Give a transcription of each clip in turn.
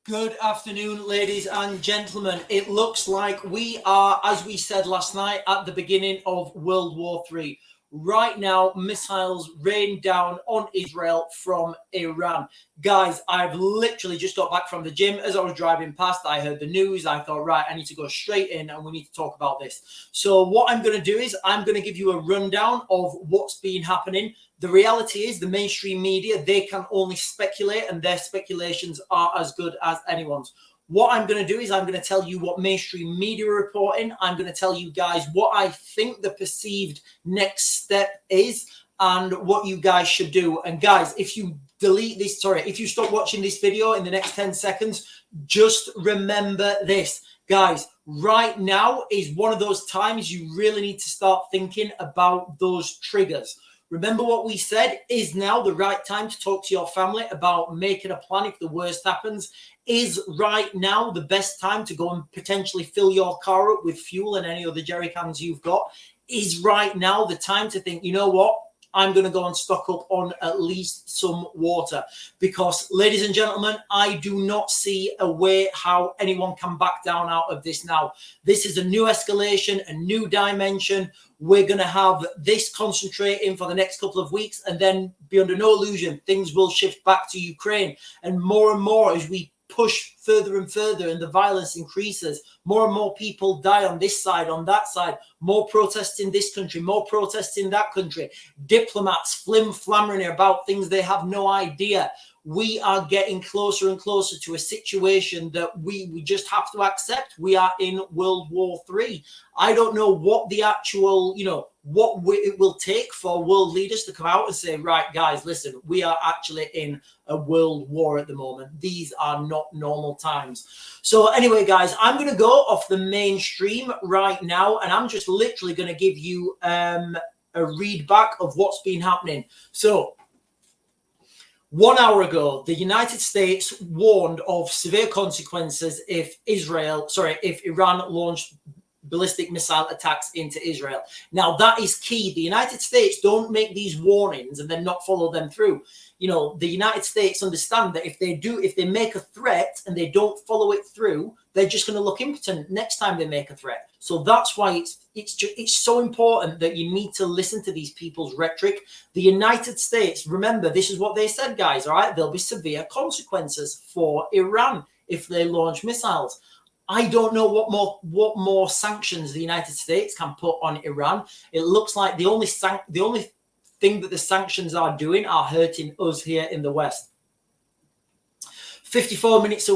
Good afternoon, ladies and gentlemen. It looks like we are, as we said last night, at the beginning of World War III. Right now, missiles rain down on Israel from Iran. Guys, I've literally just got back from the gym. As I was driving past, I heard the news. I thought, right, I need to go straight in and we need to talk about this. So what I'm going to do is I'm going to give you a rundown of what's been happening. The reality is the mainstream media, they can only speculate, and their speculations are as good as anyone's. What I'm going to do is I'm going to tell you what mainstream media are reporting. I'm going to tell you guys what I think the perceived next step is and what you guys should do. And guys, if you if you stop watching this video in the next 10 seconds, just remember this. Guys, right now is one of those times you really need to start thinking about those triggers. Remember what we said, is now the right time to talk to your family about making a plan if the worst happens? Is right now the best time to go and potentially fill your car up with fuel and any other jerry cans you've got? Is right now the time to think, you know what? I'm going to go and stock up on at least some water, because, ladies and gentlemen, I do not see a way how anyone can back down out of this now. This is a new escalation, a new dimension. We're going to have this concentrating for the next couple of weeks, and then be under no illusion, things will shift back to Ukraine. And more as we push further and further and the violence increases, more and more people die on this side, on that side, more protests in this country, more protests in that country, diplomats flim-flammering about things they have no idea. We are getting closer and closer to a situation that we just have to accept. We are in World War III. I don't know what the actual, it will take for world leaders to come out and say, right, guys, listen, we are actually in a world war at the moment. These are not normal times. So anyway, guys, I'm going to go off the mainstream right now, and I'm just literally going to give you a read back of what's been happening. So 1 hour ago, the United States warned of severe consequences if Iran launched ballistic missile attacks into Israel. Now, that is key. The United States don't make these warnings and then not follow them through. The United States understand that if they make a threat and they don't follow it through, they're just going to look impotent next time they make a threat. So that's why it's so important that you need to listen to these people's rhetoric. The United States, remember, this is what they said, guys, all right? There'll be severe consequences for Iran if they launch missiles. I don't know what more sanctions the United States can put on Iran. It looks like the only thing that the sanctions are doing are hurting us here in the West. 54 minutes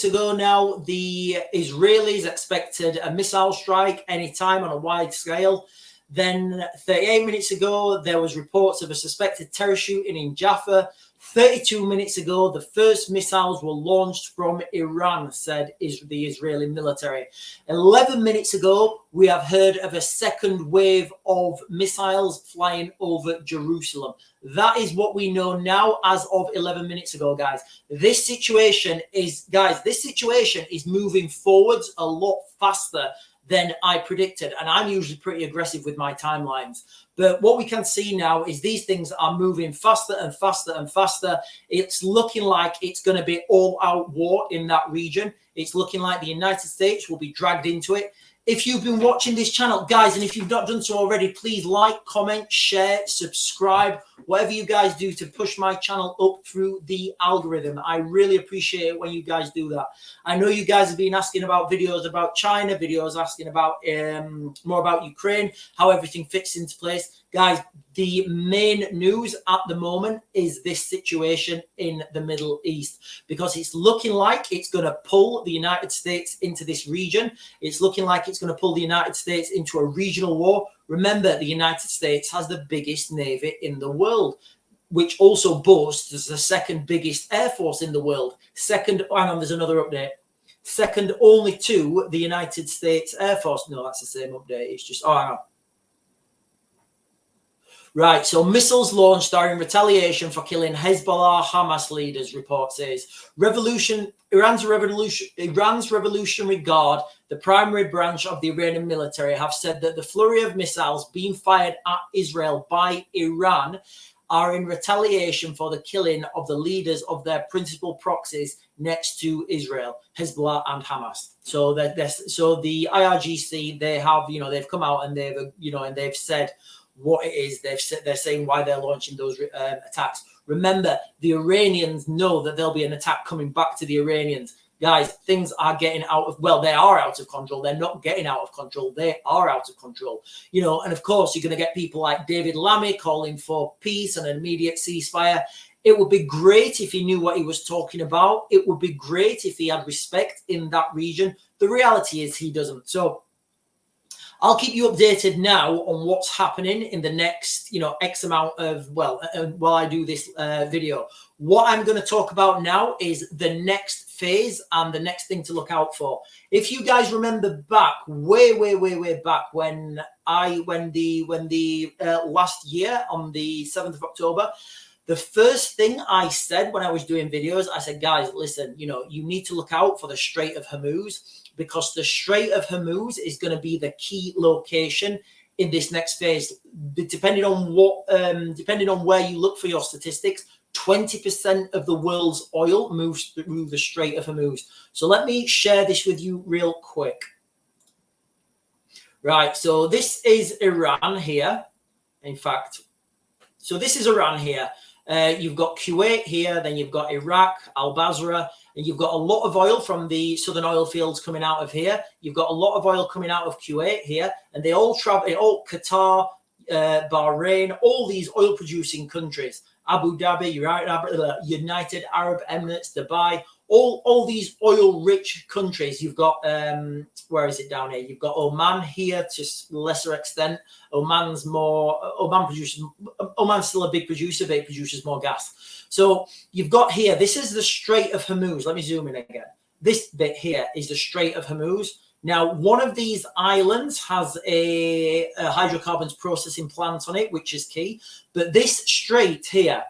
ago now, the Israelis expected a missile strike anytime on a wide scale. Then 38 minutes ago, there was reports of a suspected terror shooting in Jaffa. 32 minutes ago, the first missiles were launched from Iran, said the Israeli military. 11 minutes ago, we have heard of a second wave of missiles flying over Jerusalem. That is what we know now as of 11 minutes ago, guys. This situation is moving forwards a lot faster than I predicted. And I'm usually pretty aggressive with my timelines. But what we can see now is these things are moving faster and faster and faster. It's looking like it's going to be all-out war in that region. It's looking like the United States will be dragged into it. If you've been watching this channel, guys, and if you've not done so already, please like, comment, share, subscribe, whatever you guys do to push my channel up through the algorithm. I really appreciate it when you guys do that. I know you guys have been asking about videos about China, videos asking about more about Ukraine, how everything fits into place. Guys, the main news at the moment is this situation in the Middle East, because it's looking like it's going to pull the United States into this region. It's looking like it's going to pull the United States into a regional war. Remember, the United States has the biggest navy in the world, which also boasts the second biggest air force in the world. Hang on, there's another update. Second only to the United States Air Force. No, that's the same update. It's just, hang on. Right, so missiles launched are in retaliation for killing Hezbollah Hamas leaders, report says. Iran's Revolutionary Guard, the primary branch of the Iranian military, have said that the flurry of missiles being fired at Israel by Iran are in retaliation for the killing of the leaders of their principal proxies next to Israel, Hezbollah and Hamas. So so the IRGC, they have, they've come out and they've said what it is. They're saying why they're launching those attacks. Remember, the Iranians know that there'll be an attack coming back to the Iranians. Guys, things are getting they are out of control. They're not getting out of control. They are out of control. And of course, you're going to get people like David Lammy calling for peace and an immediate ceasefire. It would be great if he knew what he was talking about. It would be great if he had respect in that region. The reality is he doesn't. So I'll keep you updated now on what's happening in the next, X amount of, while I do this video. What I'm going to talk about now is the next phase and the next thing to look out for. If you guys remember back, way back when the last year on the 7th of October, the first thing I said when I was doing videos, I said, guys, listen, you need to look out for the Strait of Hormuz, because the Strait of Hormuz is going to be the key location in this next phase. Depending on where you look for your statistics, 20% of the world's oil moves through the Strait of Hormuz. So let me share this with you real quick. Right, so this is Iran here. In fact, so this is Iran here. You've got Kuwait here, then you've got Iraq, Al-Basra, and you've got a lot of oil from the southern oil fields coming out of here. You've got a lot of oil coming out of Kuwait here, and they all travel, Qatar, Bahrain, all these oil producing countries, Abu Dhabi, United Arab Emirates, Dubai, all these oil rich countries. You've got, where is it down here? You've got Oman here to lesser extent. Oman's still a big producer, but it produces more gas. So you've got here, this is the Strait of Hormuz. Let me zoom in again. This bit here is the Strait of Hormuz. Now, one of these islands has a hydrocarbons processing plant on it, which is key. But this strait here,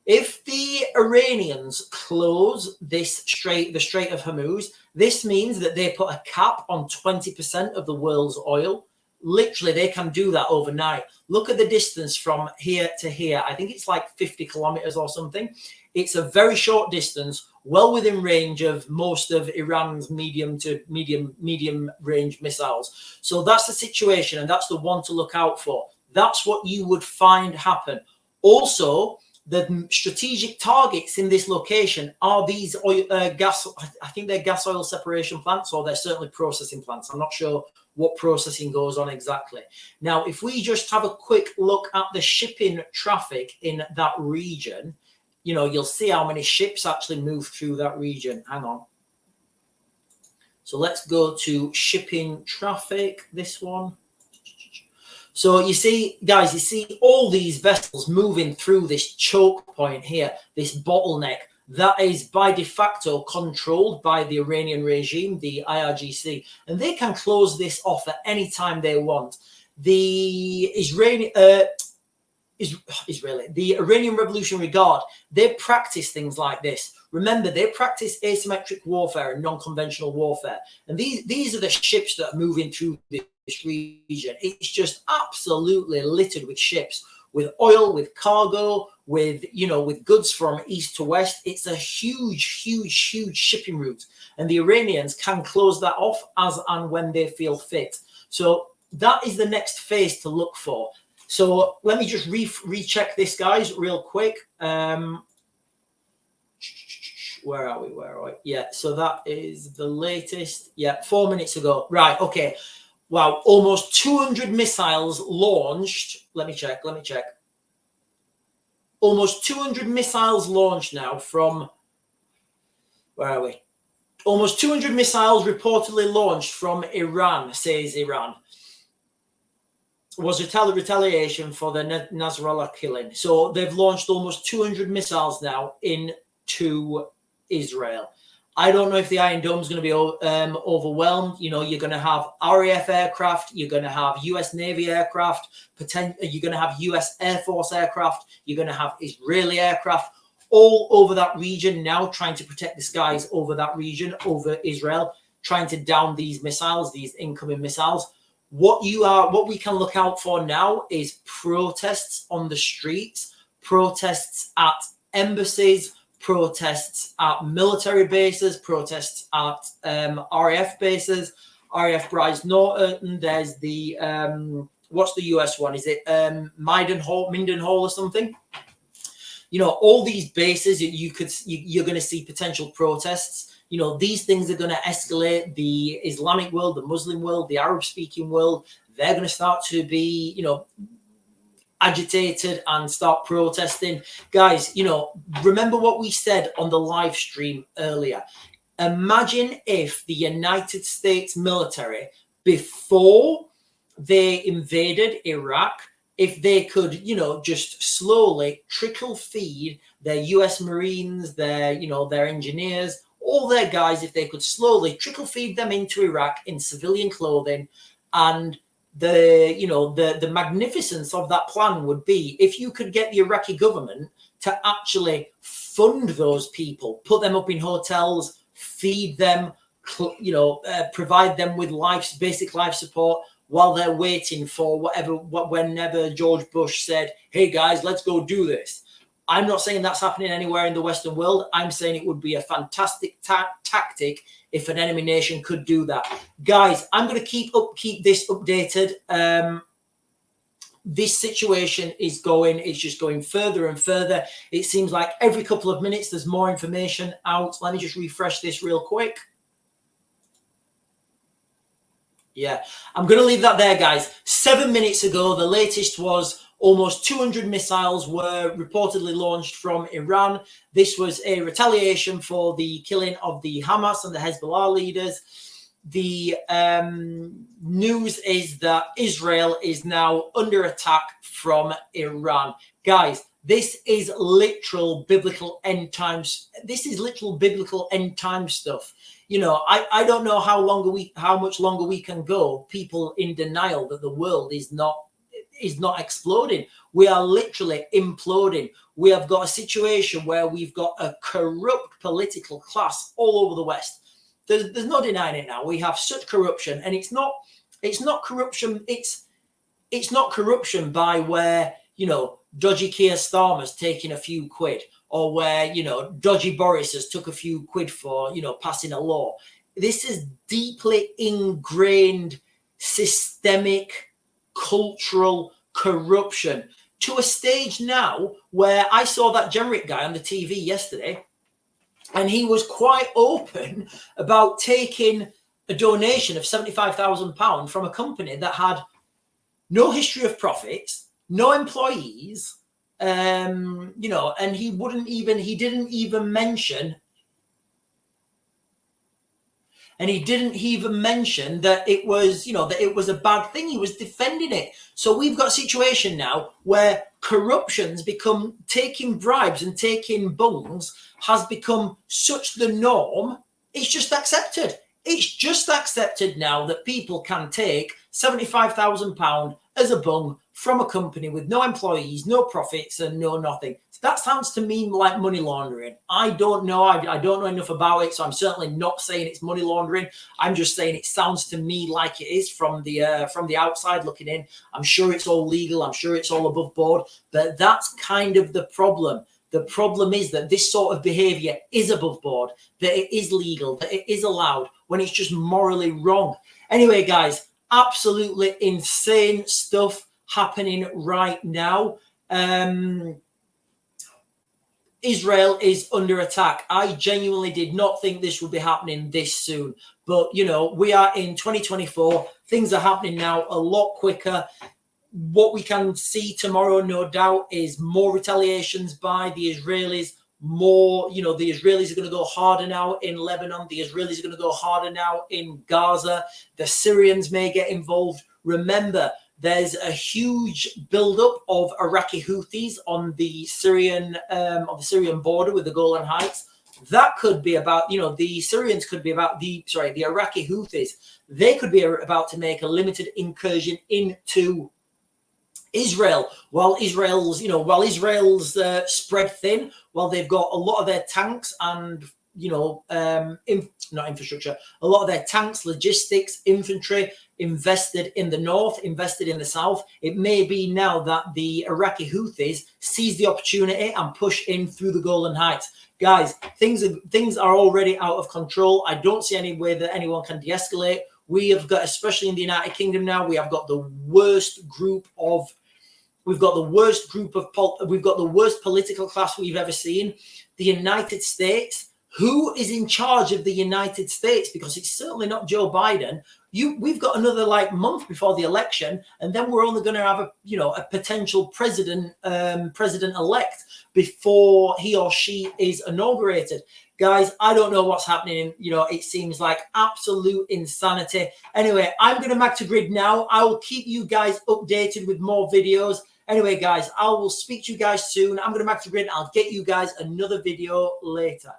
if the Iranians close this strait, the Strait of Hormuz, this means that they put a cap on 20% of the world's oil. Literally, they can do that overnight. Look at the distance from here to here. I think it's like 50 kilometers or something. It's a very short distance, well within range of most of Iran's medium range missiles. So that's the situation, and that's the one to look out for. That's what you would find happen. Also, the strategic targets in this location are these oil, gas. I think they're gas oil separation plants, or they're certainly processing plants. I'm not sure what processing goes on exactly. Now, if we just have a quick look at the shipping traffic in that region, you'll see how many ships actually move through that region. Hang on. So let's go to shipping traffic, this one. So you see, guys, you see all these vessels moving through this choke point here, this bottleneck that is by de facto controlled by the Iranian regime, the IRGC, and they can close this off at any time they want. The the Iranian Revolutionary Guard, they practice things like this. Remember, they practice asymmetric warfare and non-conventional warfare. And these are the ships that are moving through this region. It's just absolutely littered with ships, with oil, with cargo, with goods from east to west. It's a huge shipping route. And the Iranians can close that off as and when they feel fit. So that is the next phase to look for. So let me just recheck this, guys, real quick. Where are we? Yeah, so that is the latest. Yeah, 4 minutes ago. Right, okay. Wow, almost 200 missiles launched. Let me check. Almost 200 missiles launched now from, where are we? Almost 200 missiles reportedly launched from Iran, says Iran. Was retaliation for the Nasrallah killing. So they've launched almost 200 missiles now into Israel. I don't know if the Iron Dome is going to be overwhelmed. You're going to have RAF aircraft. You're going to have US Navy aircraft. You're going to have US Air Force aircraft. You're going to have Israeli aircraft all over that region now, trying to protect the skies over that region, over Israel, trying to down these missiles, these incoming missiles. What we can look out for now is protests on the streets, protests at embassies, protests at military bases, protests at RAF bases, RAF Bryce Norton. There's the what's the US one? Is it Minden Hall or something? You know, all these bases, you're going to see potential protests. You know, these things are going to escalate. The Islamic world, the Muslim world, the Arab-speaking world, they're going to start to be, you know, agitated and start protesting. Guys, you know, remember what we said on the live stream earlier. Imagine if the United States military, before they invaded Iraq, if they could, you know, just slowly trickle feed their US Marines, their, you know, their engineers, all their guys, if they could slowly trickle feed them into Iraq in civilian clothing. And the, you know, the magnificence of that plan would be if you could get the Iraqi government to actually fund those people, put them up in hotels, feed them, you know, provide them with basic life support while they're waiting for whenever George Bush said, hey guys, let's go do this. I'm not saying that's happening anywhere in the Western world. I'm saying it would be a fantastic tactic if an enemy nation could do that. Guys, I'm going to keep this updated. This situation is it's just going further and further. It seems like every couple of minutes there's more information out. Let me just refresh this real quick. Yeah, I'm going to leave that there, guys. 7 minutes ago, the latest was almost 200 missiles were reportedly launched from Iran. This was a retaliation for the killing of the Hamas and the Hezbollah leaders. The news is that Israel is now under attack from Iran. Guys, this is literal biblical end times. This is literal biblical end time stuff. You know, I don't know how much longer we can go, people in denial that the world is not exploding. We are literally imploding. We have got a situation where we've got a corrupt political class all over the West. There's no denying it now. We have such corruption, and it's not corruption. It's not corruption by where, you know, dodgy Keir Starmer's taking a few quid, or where, you know, dodgy Boris has took a few quid for, you know, passing a law. This is deeply ingrained, systemic, cultural corruption to a stage now where I saw that Jenrick guy on the TV yesterday, and he was quite open about taking a donation of £75,000 from a company that had no history of profits, no employees, you know, and he didn't even mention that it was, you know, that it was a bad thing. He was defending it. So we've got a situation now where corruption's become, taking bribes and taking bungs has become such the norm. It's just accepted. It's just accepted now that people can take £75,000 as a bung from a company with no employees, no profits, and no nothing. That sounds to me like money laundering. I don't know. I don't know enough about it, so I'm certainly not saying it's money laundering. I'm just saying it sounds to me like it is from the outside looking in. I'm sure it's all legal. I'm sure it's all above board. But that's kind of the problem. The problem is that this sort of behavior is above board, that it is legal, that it is allowed when it's just morally wrong. Anyway, guys, absolutely insane stuff happening right now. Israel is under attack. I genuinely did not think this would be happening this soon. But, you know, we are in 2024. Things are happening now a lot quicker. What we can see tomorrow, no doubt, is more retaliations by the Israelis. More, you know, the Israelis are going to go harder now in Lebanon. The Israelis are going to go harder now in Gaza. The Syrians may get involved. Remember, there's a huge buildup of Iraqi Houthis on the Syrian border with the Golan Heights. That could be about, you know, the Syrians could be about the Iraqi Houthis. They could be about to make a limited incursion into Israel, while Israel's spread thin, while they've got a lot of their tanks and not infrastructure, a lot of their tanks, logistics, infantry invested in the north, invested in the south. It may be now that the Iraqi Houthis seize the opportunity and push in through the Golan Heights. Guys, things are already out of control. I don't see any way that anyone can de-escalate. We have got, especially in the United Kingdom now, we have got the worst political class we've ever seen. The United States. Who is in charge of the United States? Because it's certainly not Joe Biden. We've got another month before the election, and then we're only going to have a potential president-elect before he or she is inaugurated. Guys, I don't know what's happening. It seems like absolute insanity. Anyway, I'm going to back to grid now. I will keep you guys updated with more videos. Anyway, guys, I will speak to you guys soon. I'm going to back to grid. I'll get you guys another video later.